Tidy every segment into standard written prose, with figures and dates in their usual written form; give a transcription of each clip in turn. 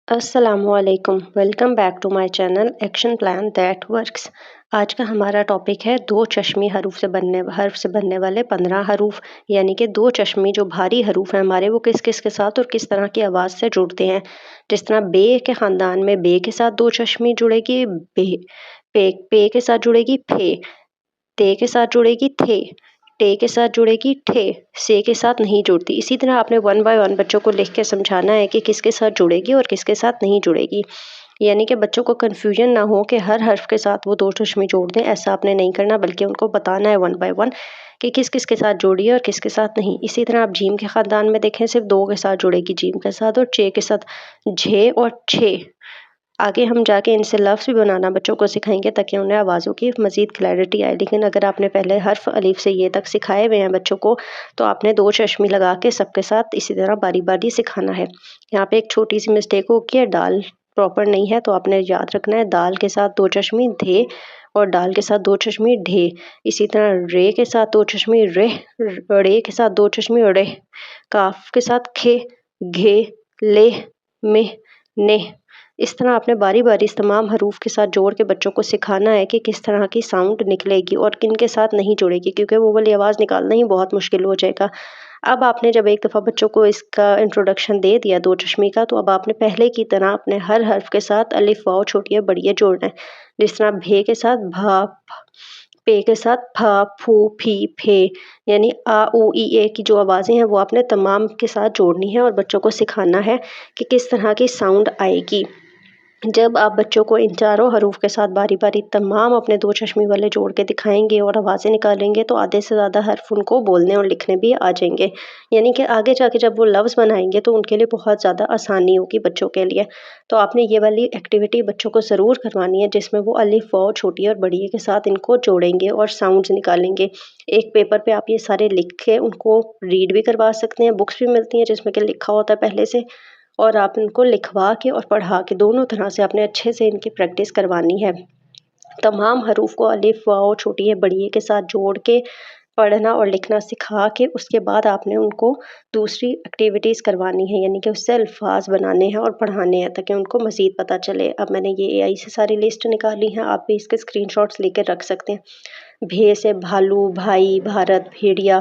अस्सलामुअलैकुम, welcome back to my channel action plan that works. आज का हमारा टॉपिक है दो चश्मी हर्फ से बनने वाले 15 हरूफ, यानी कि दो चश्मी जो भारी हरूफ हैं हमारे, वो किस किस के साथ और किस तरह की आवाज़ से जुड़ते हैं। जिस तरह बे के ख़ानदान में बे के साथ दो चश्मी जुड़ेगी बे, पे के साथ जुड़ेगी फे, ते के साथ जुड़ेगी थे, टे के साथ जुड़ेगी ठे, से के साथ नहीं जुड़ती। इसी तरह आपने वन बाय वन बच्चों को लिख के समझाना है कि किसके साथ जुड़ेगी और किसके साथ नहीं जुड़ेगी। यानी कि बच्चों को कन्फ्यूजन ना हो कि हर हर्फ के साथ वो दो चश्मे जोड़ दें, ऐसा आपने नहीं करना, बल्कि उनको बताना है वन बाय वन कि किस किस के साथ जोड़ी है और किसके साथ नहीं। इसी तरह आप जीम के ख़ानदान में देखें, सिर्फ दो के साथ जुड़ेगी जीम के साथ, और चे के साथ झे और छे। आगे हम जाके इनसे लफ्ज़ भी बनाना बच्चों को सिखाएंगे ताकि उन्हें आवाज़ों की मज़ीद क्लैरिटी आए। लेकिन अगर आपने पहले हर्फ अलिफ से ये तक सिखाए हुए हैं बच्चों को, तो आपने दो चश्मी लगा के सबके साथ इसी तरह बारी बारी सिखाना है। यहाँ पे एक छोटी सी मिस्टेक हो गई है, दाल प्रॉपर नहीं है, तो आपने याद रखना है दाल के साथ दो चश्मी धे और दाल के साथ दो चश्मी ढे। इसी तरह रे के साथ दो चश्मी रे, रे के साथ दो चश्मी रे, काफ के साथ खे, घे, ले, में, ने। इस तरह आपने बारी बारी इस तमाम हरूफ के साथ जोड़ के बच्चों को सिखाना है कि किस तरह की साउंड निकलेगी और किन के साथ नहीं जुड़ेगी, क्योंकि वो वाली आवाज़ निकालना ही बहुत मुश्किल हो जाएगा। अब आपने जब एक दफ़ा बच्चों को इसका इंट्रोडक्शन दे दिया दो चश्मी का, तो अब आपने पहले की तरह अपने हर हर्फ के साथ अलिफ वाव छोटी बड़ी जोड़ना है। जिस तरह भे के साथ भा, पे के साथ फा, फू, फी, फे, यानी आ ऊ ई ए की जो आवाज़ें हैं वो आपने तमाम के साथ जोड़नी है और बच्चों को सिखाना है कि किस तरह की साउंड आएगी। जब आप बच्चों को इन चारों हरूफ के साथ बारी बारी तमाम अपने दो चश्मे वाले जोड़ के दिखाएंगे और आवाज़ें निकालेंगे, तो आधे से ज़्यादा हर्फ उनको बोलने और लिखने भी आ जाएंगे। यानी कि आगे जाके जब वो लफ्ज़ बनाएंगे तो उनके लिए बहुत ज़्यादा आसानी होगी बच्चों के लिए। तो आपने ये वाली एक्टिविटी बच्चों को ज़रूर करवानी है, जिसमें वो अलिफ वाव छोटी और बड़ी के साथ इनको जोड़ेंगे और साउंड्स निकालेंगे। एक पेपर पे आप ये सारे लिख के उनको रीड भी करवा सकते हैं, बुक्स भी मिलती हैं जिसमें कि लिखा होता है पहले से, और आप इनको लिखवा के और पढ़ा के दोनों तरह से आपने अच्छे से इनकी प्रैक्टिस करवानी है। तमाम हरूफ को अलिफ वाव छोटी है बड़ी है के साथ जोड़ के पढ़ना और लिखना सिखा के उसके बाद आपने उनको दूसरी एक्टिविटीज़ करवानी है, यानी कि उससे अल्फाज बनाने हैं और पढ़ाने हैं ताकि उनको मज़ीद पता चले। अब मैंने ये एआई से सारी लिस्ट निकाली है, आप भी इसके स्क्रीनशॉट्स लेकर रख सकते हैं। भे से भालू, भाई, भारत, भेड़िया।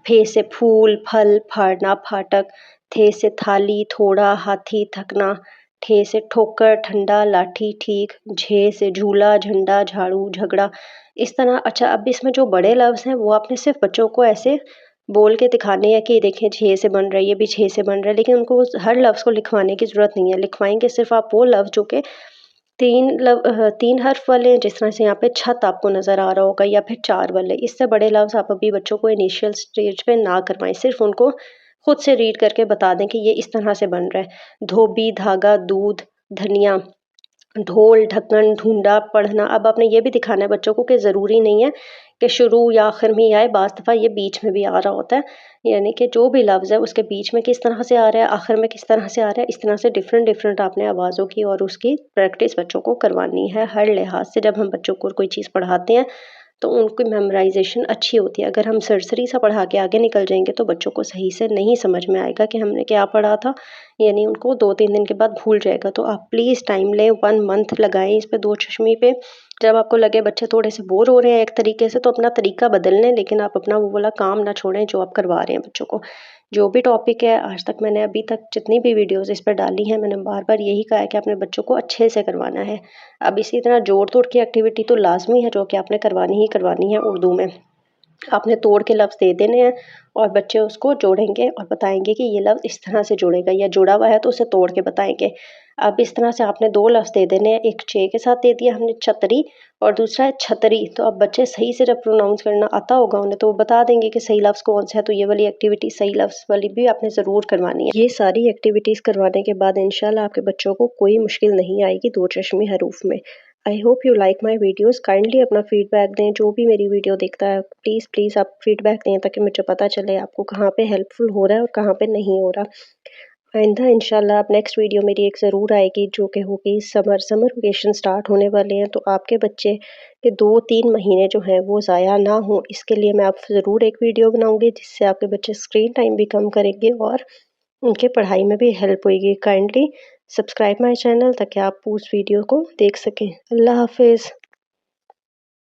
फे से फूल, फल, फाड़ना, फाटक। थे से थाली, थोड़ा, हाथी, थकना। ठे से ठोकर, ठंडा, लाठी, ठीक। झे से झूला, झंडा, झाड़ू, झगड़ा। इस तरह अच्छा, अब इसमें जो बड़े लफ्ज़ हैं वो आपने सिर्फ़ बच्चों को ऐसे बोल के दिखाने हैं कि देखिए झे से बन रहा है, ये भी झे से बन रहा है, लेकिन उनको उस हर लफ्ज़ को लिखवाने की ज़रूरत नहीं है। लिखवाएँगे सिर्फ़ आप वो लफ्ज़ जो कि 3 हर्फ वाले हैं, जिस तरह से यहाँ पे छत आपको नज़र आ रहा होगा, या फिर 4 वाले। इससे बड़े लफ्ज़ आप अभी बच्चों को इनिशियल स्टेज पे ना करवाएँ, सिर्फ़ उनको खुद से रीड करके बता दें कि ये इस तरह से बन रहा है। धोबी, धागा, दूध, धनिया। ढोल, ढक्कन, ढूँढा, पढ़ना। अब आपने ये भी दिखाना है बच्चों को कि ज़रूरी नहीं है कि शुरू या आखिर में ही आए, बाज़ दफ़ा ये बीच में भी आ रहा होता है। यानी कि जो भी लफ्ज़ है उसके बीच में किस तरह से आ रहा है, आखिर में किस तरह से आ रहा है, इस तरह से डिफ़रेंट डिफ़रेंट आपने आवाज़ों की और उसकी प्रैक्टिस बच्चों को करवानी है हर लिहाज से। जब हम बच्चों को कोई चीज़ पढ़ाते हैं तो उनकी मेमोराइज़ेशन अच्छी होती है। अगर हम सरसरी सा पढ़ा के आगे निकल जाएँगे तो बच्चों को सही से नहीं समझ में आएगा कि हमने क्या पढ़ा था, यानी उनको 2-3 दिन के बाद भूल जाएगा। तो आप प्लीज़ टाइम लें, 1 मंथ लगाएँ इस पे दो चश्मी पे। जब आपको लगे बच्चे थोड़े से बोर हो रहे हैं एक तरीके से, तो अपना तरीका बदल लें, लेकिन आप अपना वो वाला काम ना छोड़ें जो आप करवा रहे हैं बच्चों को। जो भी टॉपिक है, आज तक मैंने अभी तक जितनी भी वीडियोज़ इस पे डाली हैं, मैंने बार-बार यही कहा है कि आपने बच्चों को अच्छे से करवाना है। अब इसी तरह जोड़-तोड़ की एक्टिविटी तो लाज़मी है जो कि आपने करवानी ही करवानी है उर्दू में। आपने तोड़ के लफ्ज़ दे देने हैं और बच्चे उसको जोड़ेंगे और बताएँगे कि ये लफ्ज़ इस तरह से जुड़ेगा, या जुड़ा हुआ है तो उसे तोड़ के बताएँगे। अब इस तरह से आपने 2 लफ्ज़ दे देने हैं, एक चे के साथ दे दिया हमने छतरी और दूसरा है छतरी। तो अब बच्चे सही से जब प्रोनाउंस करना आता होगा उन्हें, तो वो बता देंगे कि सही लफ्ज़ कौन-सा है। तो ये वाली एक्टिविटी सही लफ्ज़ वाली भी आपने ज़रूर करवानी है। ये सारी एक्टिविटीज़ करवाने के बाद इंशाल्लाह आपके बच्चों को कोई मुश्किल नहीं आएगी दो चश्मी हरूफ में। I hope you like my videos. Kindly अपना फीडबैक दें, जो भी मेरी वीडियो देखता है प्लीज़ प्लीज़ आप फीडबैक दें ताकि मुझे पता चले आपको कहाँ पे हेल्पफुल हो रहा है और कहाँ पे नहीं हो रहा। आइंदा इंशाल्लाह अब नेक्स्ट वीडियो मेरी एक ज़रूर आएगी जो कि होगी समर वेकेशन स्टार्ट होने वाले हैं, तो आपके बच्चे के 2-3 महीने जो हैं वो ज़ाया ना हो, इसके लिए मैं अब ज़रूर एक वीडियो बनाऊँगी जिससे आपके बच्चे स्क्रीन टाइम भी कम करेंगे और उनके पढ़ाई में भी हेल्प होएगी। काइंडली सब्सक्राइब माय चैनल ताकि आप उस वीडियो को देख सकें। अल्लाह हाफ़िज़।